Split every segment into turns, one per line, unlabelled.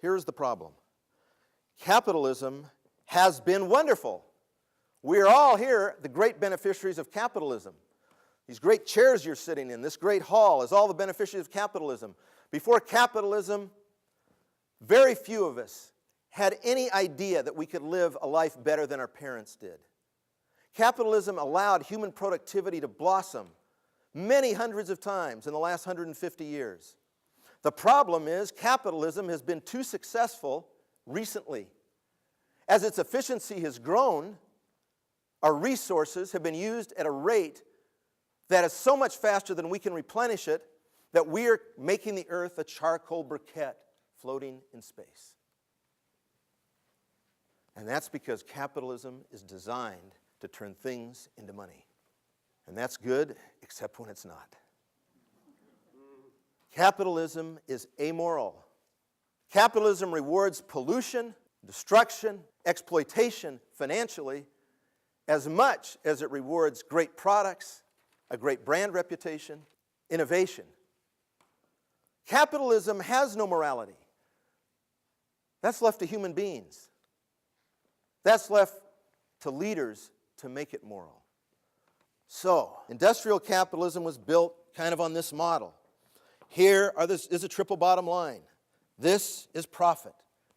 Here's the problem. Capitalism has been wonderful. We're all here the great beneficiaries of capitalism. These great chairs you're sitting in, this great hall, is all the beneficiaries of capitalism. Before capitalism, very few of us had any idea that we could live a life better than our parents did. Capitalism allowed human productivity to blossom many hundreds of times in the last 150 years. The problem is capitalism has been too successful recently. As its efficiency has grown, our resources have been used at a rate that is so much faster than we can replenish it that we are making the earth a charcoal briquette floating in space. And that's because capitalism is designed to turn things into money. And that's good, except when it's not. Capitalism is amoral. Capitalism rewards pollution, destruction, exploitation financially as much as it rewards great products, a great brand reputation, innovation. Capitalism has no morality. That's left to human beings. That's left to leaders to make it moral. So, industrial capitalism was built kind of on this model. Here is a triple bottom line. This is profit.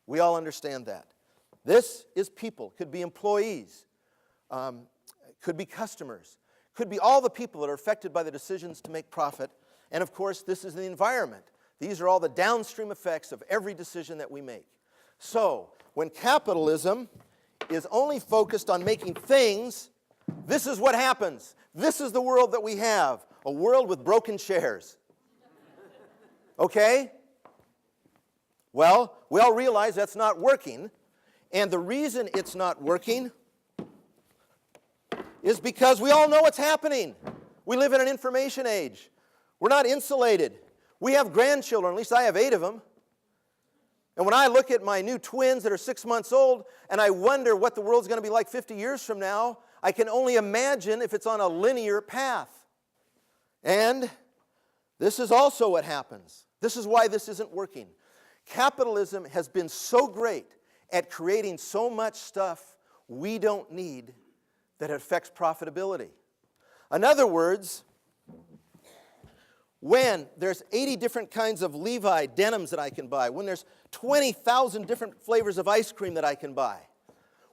We all understand that. This is people. Could be employees. Could be customers. Could be all the people that are affected by the decisions to make profit. And of course, this is the environment. These are all the downstream effects of every decision that we make. So, when capitalism is only focused on making things, this is what happens. This is the world that we have. A world with broken chairs. Okay? Well, we all realize that's not working. And the reason it's not working is because we all know what's happening. We live in an information age. We're not insulated. We have grandchildren, at least I have 8 of them. And when I look at my new twins that are 6 months old, and I wonder what the world's going to be like 50 years from now, I can only imagine if it's on a linear path. And this is also what happens. This is why this isn't working. Capitalism has been so great at creating so much stuff we don't need that it affects profitability. In other words, when there's 80 different kinds of Levi denims that I can buy, when there's 20,000 different flavors of ice cream that I can buy,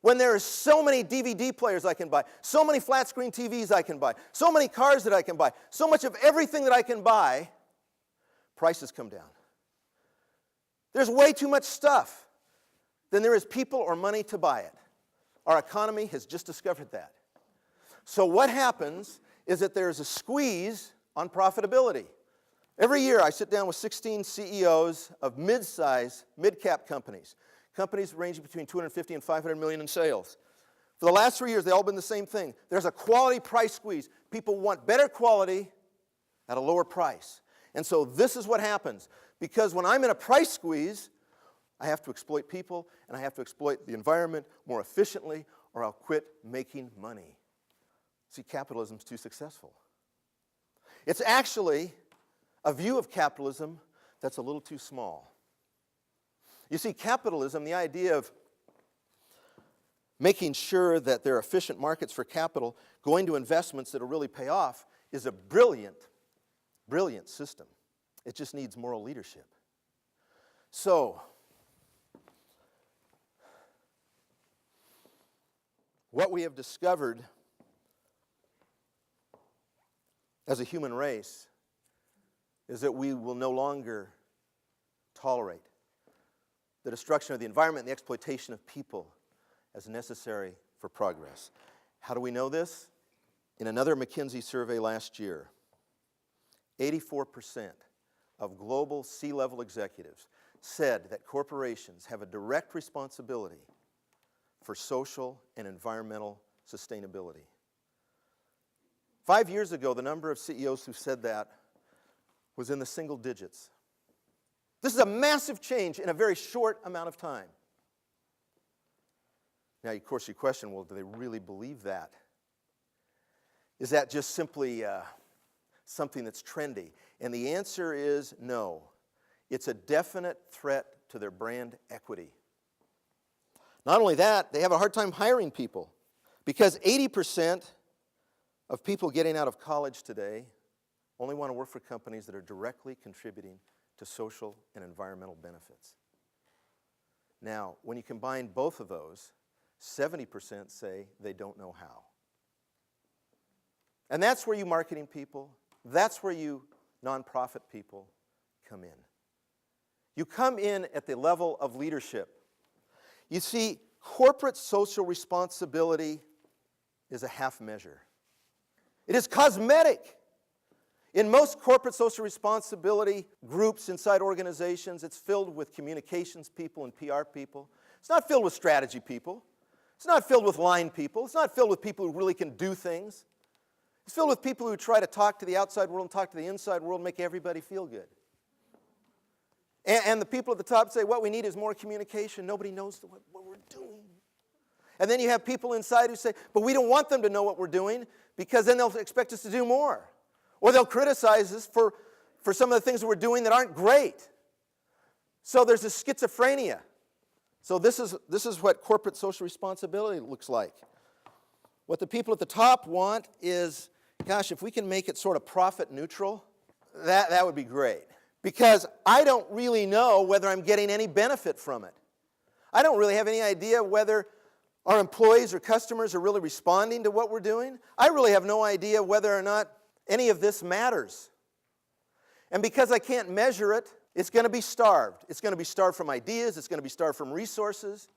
when there are so many DVD players I can buy, so many flat screen TVs I can buy, so many cars that I can buy, so much of everything that I can buy, prices come down. There's way too much stuff than there is people or money to buy it. Our economy has just discovered that. So what happens is that there's a squeeze on profitability. Every year I sit down with 16 CEOs of mid-cap companies. Companies ranging between 250 and 500 million in sales. For the last 3 years, they've all been the same thing. There's a quality price squeeze. People want better quality at a lower price. And so this is what happens. Because when I'm in a price squeeze, I have to exploit people and I have to exploit the environment more efficiently or I'll quit making money. See, capitalism's too successful. It's actually a view of capitalism that's a little too small. You see, capitalism, the idea of making sure that there are efficient markets for capital, going to investments that will really pay off, is a brilliant, brilliant system. It just needs moral leadership. So, what we have discovered as a human race is that we will no longer tolerate the destruction of the environment and the exploitation of people as necessary for progress. How do we know this? In another McKinsey survey last year, 84% of global C-level executives said that corporations have a direct responsibility for social and environmental sustainability. 5 years ago, the number of CEOs who said that was in the single digits. This is a massive change in a very short amount of time. Now, of course, you question, well, do they really believe that? Is that just simply something that's trendy? And the answer is no. It's a definite threat to their brand equity. Not only that, they have a hard time hiring people because 80% of people getting out of college today only want to work for companies that are directly contributing to social and environmental benefits. Now, when you combine both of those, 70% say they don't know how. And that's where you marketing people, that's where you nonprofit people come in. You come in at the level of leadership. You see, corporate social responsibility is a half measure. It is cosmetic. In most corporate social responsibility groups inside organizations, it's filled with communications people and PR people. It's not filled with strategy people. It's not filled with line people. It's not filled with people who really can do things. It's filled with people who try to talk to the outside world and talk to the inside world and make everybody feel good. And the people at the top say, what we need is more communication. Nobody knows what we're doing. And then you have people inside who say, but we don't want them to know what we're doing because then they'll expect us to do more. Or they'll criticize us for some of the things that we're doing that aren't great. So there's this schizophrenia. So this is what corporate social responsibility looks like. What the people at the top want is, gosh, if we can make it sort of profit neutral, that would be great. Because I don't really know whether I'm getting any benefit from it. I don't really have any idea whether our employees or customers are really responding to what we're doing. I really have no idea whether or not any of this matters. And because I can't measure it, it's going to be starved. It's going to be starved from ideas. It's going to be starved from resources.